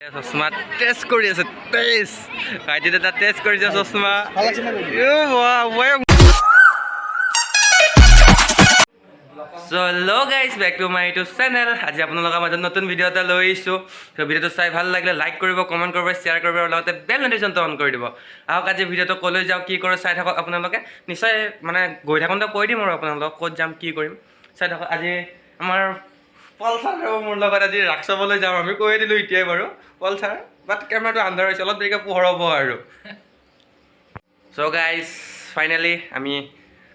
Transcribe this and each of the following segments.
চশমা টেষ্ট কৰি আছে ভাইটিত এটা টেষ্ট কৰিছে চশমা hello' guys back to my YouTube channel. আজি আপোনালোকৰ মাজত নতুন ভিডিঅ' এটা লৈ আহিছোঁ। ত' ভিডিঅ'টো চাই ভাল লাগিলে লাইক কৰিব, কমেণ্ট কৰিব, শ্বেয়াৰ কৰিব আৰু লগতে বেল নটিফিকেশ্যনটো অন কৰি দিব। আহক আজি ভিডিঅ'টো ক'লৈ যাওঁ কি কৰোঁ চাই থাকক আপোনালোকে। নিশ্চয় মানে গৈ থাকোঁতে কৈ দিম আৰু আপোনালোকক ক'ত যাম কি কৰিম চাই থাকক। আজি আমাৰ পল ছাৰ আৰু মোৰ লগত আজি ৰাস চাবলৈ যাম। আমি কৈ দিলোঁ এতিয়াই বাৰু পল ছাৰ, বাট কেমেৰাটো আন্ধাৰ হৈছে, অলপ দেৰিকৈ পোহৰ হ'ব আৰু। চ' গাইজ ফাইনেলি আমি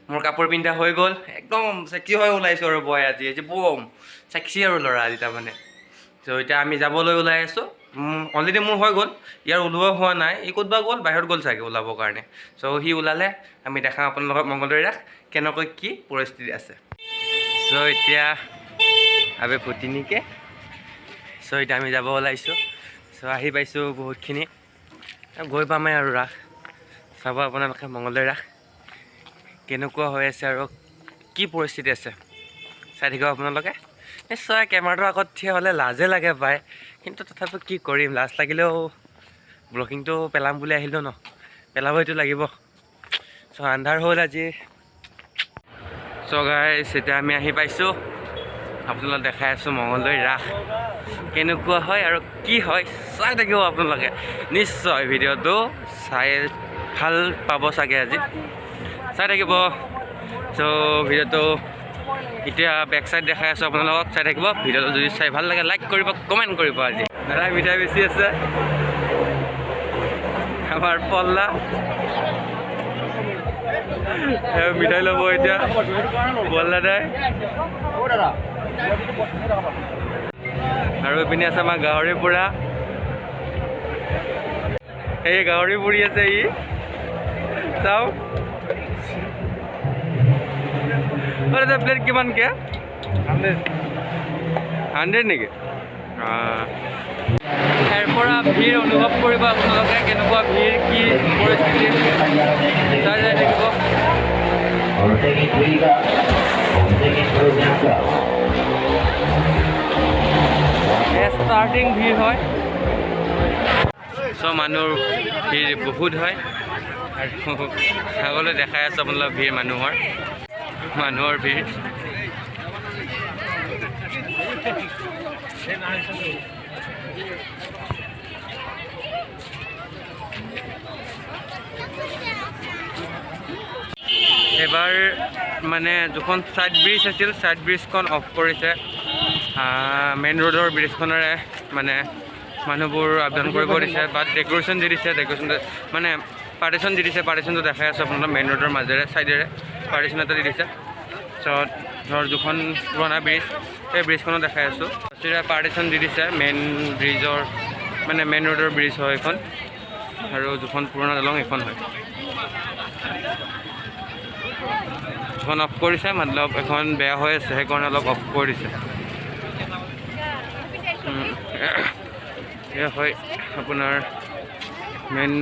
মোৰ কাপোৰ পিন্ধা হৈ গ'ল, একদম চেক্সি হৈ ওলাইছোঁ আৰু বয় আজি বম চেক্সি আৰু ল'ৰা আজি তাৰমানে। চ' এতিয়া আমি যাবলৈ ওলাই আছোঁ। অলৰেডি মোৰ হৈ গ'ল, ইয়াৰ ওলোৱা হোৱা নাই। ই ক'তবা গ'ল, বাহিৰত গ'ল চাগে ওলাবৰ কাৰণে। চ' সি ওলালে আমি দেখাম আপোনালোকক মংগলদৈ ৰাস কেনেকৈ কি পৰিস্থিতি আছে। চ' এতিয়া আবে ফুটিনিকে চ' এতিয়া আমি যাব ওলাইছোঁ। চ' আহি পাইছোঁ বহুতখিনি, গৈ পামেই আৰু ৰাস চাব আপোনালোকে। মংগলদৈ ৰাস কেনেকুৱা হৈ আছে আৰু কি পৰিস্থিতি আছে চাই থাকিব আপোনালোকে। নিশ্চয় কেমেৰাটোৰ আগত থিয় হ'লে লাজে লাগে পায়, কিন্তু তথাপিও কি কৰিম, লাজ লাগিলেও ব্লগিংটো পেলাম বুলি আহিলোঁ ন, পেলাবইতো লাগিব। চ' আন্ধাৰ হ'ল আজি। চ' গাইছ এতিয়া আমি আহি পাইছোঁ, আপোনালোকক দেখাই আছোঁ মংগলদৈ ৰাস কেনেকুৱা হয় আৰু কি হয় চাই থাকিব আপোনালোকে। নিশ্চয় ভিডিঅ'টো চাই ভাল পাব চাগে, আজি চাই থাকিব। চ' ভিডিঅ'টো এতিয়া বেক চাইড দেখাই আছোঁ আপোনালোকক, চাই থাকিব। ভিডিঅ'টো যদি চাই ভাল লাগে লাইক কৰিব, কমেণ্ট কৰিব। আজি দাদা মিঠাই বেছি আছে, আমাৰ পল্লা মিঠাই ল'ব এতিয়া পল্লা দাই। আৰু এইপিনে আছে আমাৰ গাহৰি পোৰা, এই গাহৰি পুৰি আছে ই চাওঁ। প্লেট কিমানকৈ? 100 নেকি? ইয়াৰ পৰা ভিৰ অনুভৱ কৰিব আপোনালোকে, কেনেকুৱা ভিৰ কি পৰিস্থিতি চাই যাই থাকিব। ষ্টাৰ্টিং ভিৰ হয়, চ' মানুহৰ ভিৰ বহুত হয়। আৰু আগলৈ দেখাই আছোঁ আপোনালোক ভিৰ মানুহৰ ভিৰ। এবাৰ মানে দুখন ছাইড ব্ৰিজ আছিল, ছাইড ব্ৰিজখন অফ কৰিছে। মেইন ৰোডৰ ব্ৰিজখনেৰে মানে মানুহবোৰ আবেদন কৰিব দিছে, বাট ডেক'ৰেশ্যন দি দিছে। ডেক'ৰেশ্যন মানে পাৰ্টিশ্যন দি দিছে, পাৰ্টিশ্যনটো দেখাই আছোঁ আপোনালোক। মেইন ৰোডৰ মাজেৰে ছাইডেৰে পাৰ্টিশ্যন এটা দি দিছে। চ' ধৰ দুখন পুৰণা ব্ৰিজ, সেই ব্ৰিজখনো দেখাই আছোঁ। পাৰ্টিশ্যন দি দিছে, মেইন ব্ৰিজৰ মানে মেইন ৰোডৰ ব্ৰিজ হয় এইখন, আৰু দুখন পুৰণা দলং এইখন হয়। এখন অফ কৰিছে, মতলব এখন বেয়া হৈ আছে, সেইকাৰণে অলপ অফ কৰি দিছে। এয়া হয় আপোনাৰ মেইন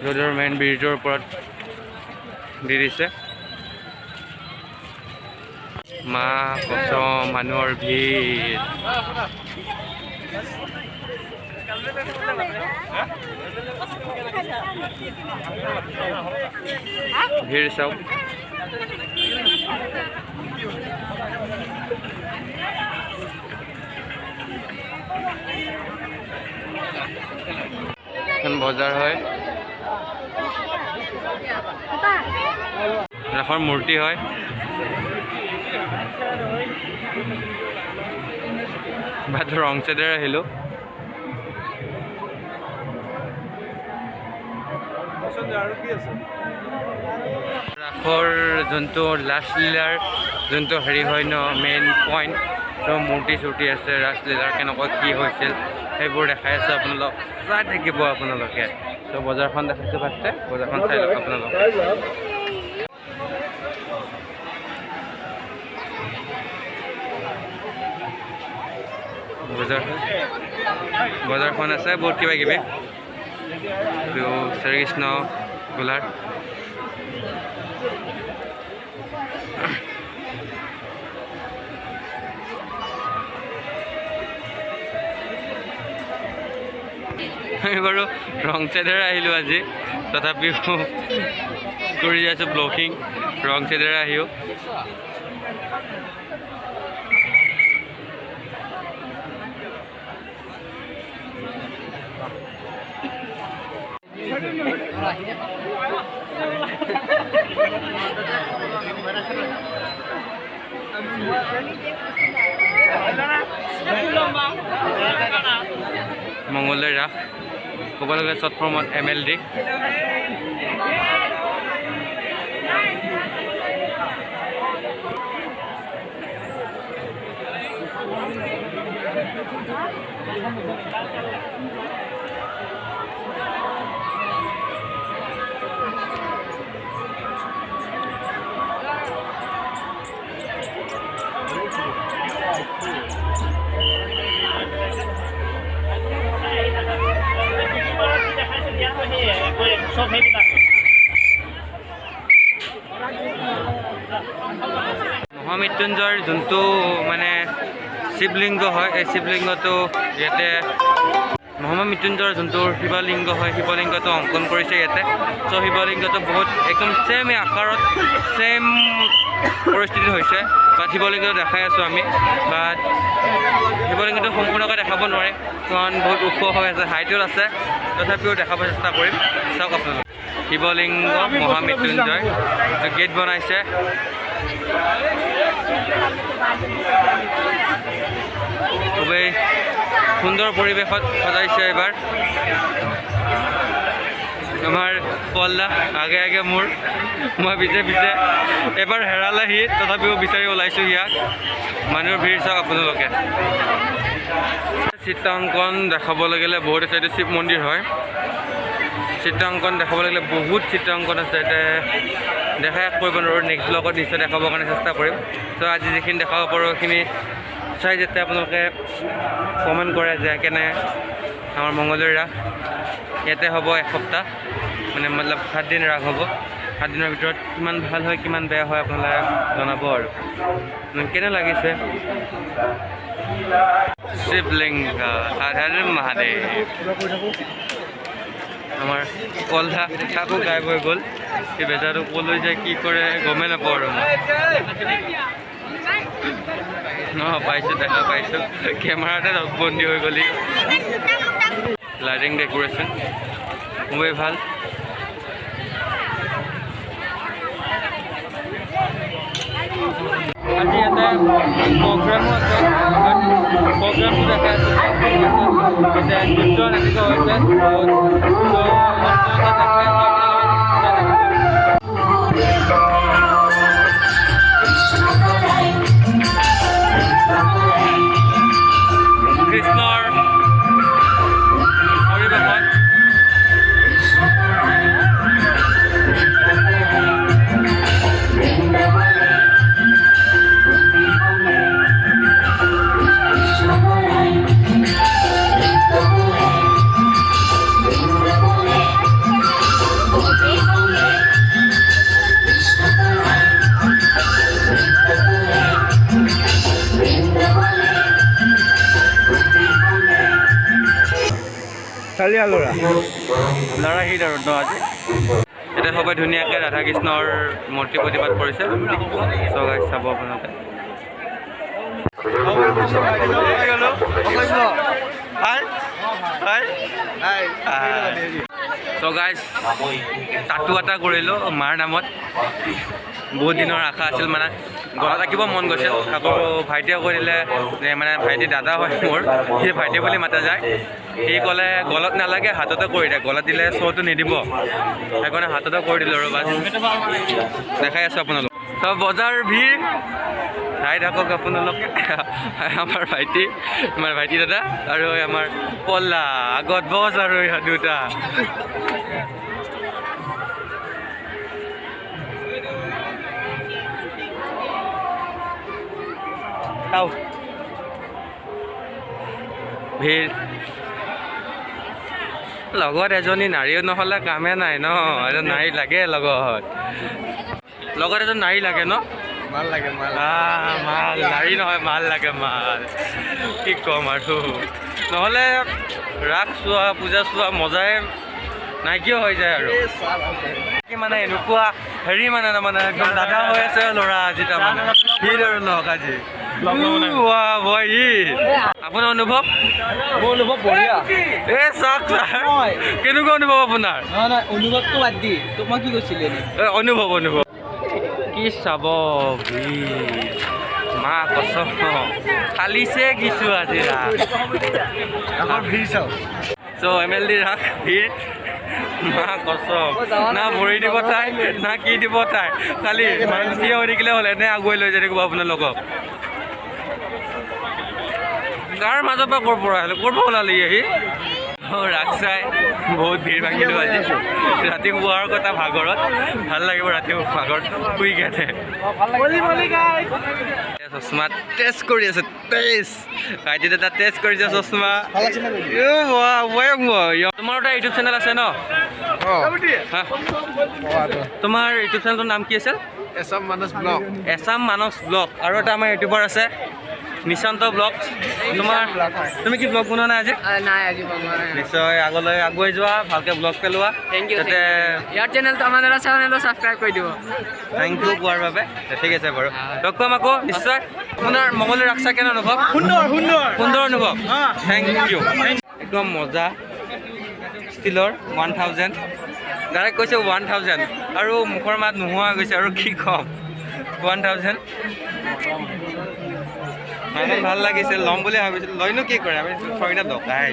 ৰোডৰ মেইন ব্ৰিজৰ ওপৰত দি দিছে। মা কচম মানুহৰ ভিৰ, ভিৰ চাওক। এখন বজাৰ হয়, ৰাসৰ মূৰ্তি হয়। বাট ৰং চাইডেৰে আহিলোঁ। ৰাসৰ যোনটো ৰাসলীলাৰ যোনটো হেৰি হয় ন, মেইন পইণ্ট, ত' মূৰ্তি চূৰ্তি আছে, ৰাসলীলাৰ কেনেকুৱা কি হৈছিল সেইবোৰ দেখাই আছোঁ আপোনালোক, চাই থাকিব আপোনালোকে। ত' বজাৰখন দেখাইছোঁ, বাটতে বজাৰখন চাই লওক আপোনালোকে। বজাৰখন আছে বহুত কিবা কিবি, শ্ৰীকৃষ্ণ গোলাৰ। আমি বাৰু ৰং চাইডেৰে আহিলোঁ আজি, তথাপিও কৰি আছোঁ ব্লগিং ৰং চাইডেৰে আহিও। মংগলদৈ ৰাস ক'ব গ'লে শ্বৰ্ট ফৰ্মত MLD। মহামৃত্যুঞ্জয়ৰ যোনটো মানে শিৱলিংগ হয়, এই শিৱলিংগটো ইয়াতে মহামৃত্যুঞ্জয়ৰ যোনটো শিৱলিংগ হয়, শিৱলিংগটো অংকন কৰিছে ইয়াতে। চ' শিৱলিংগটো বহুত একদম ছেম আকাৰত ছেম পৰিস্থিতি হৈছে, বাট শিৱলিংগটো দেখাই আছোঁ আমি। বাট শিৱলিংগটো সম্পূৰ্ণকৈ দেখাব নোৱাৰে, কাৰণ বহুত ওখ হৈ আছে, হাইটত আছে, তথাপিও দেখাব চেষ্টা কৰিম। চাওক আপোনালোকে শিৱলিংগ মহামৃত্যুঞ্জয় গেট বনাইছে। খুবেই সুন্দৰ পৰিৱেশত সজাইছে এইবাৰ। আমাৰ পল্লা আগে আগে মোৰ, মই পিছে পিছে এবাৰ হেৰালে সি, তথাপিও বিচাৰি ওলাইছোঁ ইয়াক। মানুহৰ ভিৰ চাওক আপোনালোকে। চিত্ৰাংকন দেখাব লাগিলে বহুত আছে, এইটো শিৱ মন্দিৰ হয়। চিত্ৰাংকন দেখাব লাগিলে বহুত চিত্ৰাংকন আছে, এতিয়া দেখাই কৰিব নোৱাৰোঁ। নেক্সট ব্লগত নিশ্চয় দেখাবৰ কাৰণে চেষ্টা কৰিম। ত' আজি যিখিনি দেখাব পাৰোঁ সেইখিনি চাই যাতে আপোনালোকে কমেণ্ট কৰে যে কেনে আমাৰ মংগলদৈ ৰাস। ইয়াতে হ'ব এসপ্তাহ, মানে মতলব 7 দিন ৰাস হ'ব। 7 দিনৰ ভিতৰত কিমান ভাল হয় কিমান বেয়া হয় আপোনালোকে জনাব আৰু কেনে লাগিছে। শিৱলিংগ হৰ হৰ মহাদেৱ। আমাৰ পল্লা আকৌ গায়ব হৈ গ'ল, এই বেজাৰটো ক'লৈ যায় কি কৰে গমেই নাপাওঁ আৰু মই। পাইছোঁ, দেখা পাইছোঁ, কেমেৰাতে বন্দী হৈ গ'লি। লাইটিং ডেক'ৰেশ্যন খুবেই ভাল। আজি ইয়াতে প্ৰগ্ৰামো আছে, প্ৰগ্ৰামটো দেখাই আছোঁ। এতিয়া নৃত্য এনেকুৱা হৈছে, কৃষ্ণৰ পৰিৱেশত ল'ৰা হিত আৰু ন আজি এতিয়া সবাই ধুনীয়াকৈ ৰাধা কৃষ্ণৰ মূৰ্তি প্ৰতিপাত কৰিছে। চগাই চাব আপোনালোকে। চ' গাইজ টাটু এটা কৰিলোঁ মাৰ নামত। বহুত দিনৰ আশা আছিল, মানে গলত আঁকিব মন গৈছিল। আকৌ ভাইটিয়ে কৈ দিলে যে, মানে ভাইটি দাদা হয় মোৰ, সি ভাইটি বুলি মাতা যায়। সি ক'লে গলত নালাগে হাততে কৰি দে, গলত দিলে শ্ব'টো নিদিব, সেইকাৰণে হাততে কৰি দিলোঁ আৰু বাছ। দেখাই আছোঁ আপোনালোক। চব বজাৰ ভিৰ চাই থাকক আপোনালোকে। আমাৰ ভাইটি দাদা আৰু আমাৰ পল্লা আগত বছ আৰু ইহঁত দুটা। ভিৰ লগত এজনী নাৰীও নহ'লে কামে নাই ন, এজন নাৰী লাগে লগত এজন নাৰী লাগে ন, মাল লাগে মাল নাৰী নহয় মাল লাগে মাল। কি ক'ম আৰু নহ'লে ৰাস চোৱা পূজা চোৱা মজাই নাইকিয়া হৈ যায় আৰু কি মানে এনেকুৱা হেৰি মানে তাৰমানে একদম দাদা হৈ আছে ল'ৰা আজি তাৰমানে সি আৰু লওক আজি আপোনাৰ অনুভৱ মোৰ অনুভৱ বঢ়িয়া এই চাওক কেনেকুৱা অনুভৱ আপোনাৰ নহয় অনুভৱটো বাদ দি তোক মই কি কৈছিলি অনুভৱ কি চাব মা কচম ফালিছে কিছু আজি ভিৰ চাওঁ চ' MLD ৰাস ভিৰ মা কচম না ভৰি দিব তাই না কি দিব তাই খালি মানুহ থিয় হৈ থাকিলে হ'ল এনে আগুৱাই লৈ যাই থাকিব আপোনালোকক কাৰ মাজৰ পৰা ক'ৰ পৰা আহিলে ক'ৰ পৰা ওলালি আহি ৰাস চাই বহুত ভিৰ ভাঙিলোঁ আজি ৰাতি শোৱাৰ কথা ভাগৰত ভাল লাগিব ৰাতি ভাগৰত শুই কেনে চশমা টেষ্ট কৰি আছে ভাইটি এটা টেষ্ট কৰিছে চশমা তোমাৰ এটা ইউটিউব চেনেল আছে ন তোমাৰ ইউটিউব চেনেলটোৰ নাম কি আছিল এছাম মানস ব্লগ আৰু এটা আমাৰ ইউটিউবাৰ আছে নিশান্ত ব্লগ তুমি কি ব্লগ বনোৱা নাই আজি নাই আজি বনোৱা নাই নিশ্চয় আগলৈ আগুৱাই যোৱা ভালকৈ ব্লগ পেলোৱা যাতে ইয়াৰ চেনেলটো আমাৰ চেনেলটো ছাবস্ক্ৰাইব কৰি দিব থেংক ইউ কোৱাৰ বাবে ঠিক আছে বাৰু লগ পাম আকৌ নিশ্চয় আপোনাৰ মঙলদৈ ৰাস চাই কেনে অনুভৱ সুন্দৰ অনুভৱ থেংক ইউ একদম মজা ষ্টিলৰ 1000 ডাইৰেক্ট কৈছে 1000 আৰু মুখৰ মাত নোহোৱা হৈ গৈছে আৰু কি ক'ম 1000 ভাল লাগিছিল ল'ম বুলি ভাবিছিলোঁ লৈনো কি কৰে আমি ফৰিনা দকাই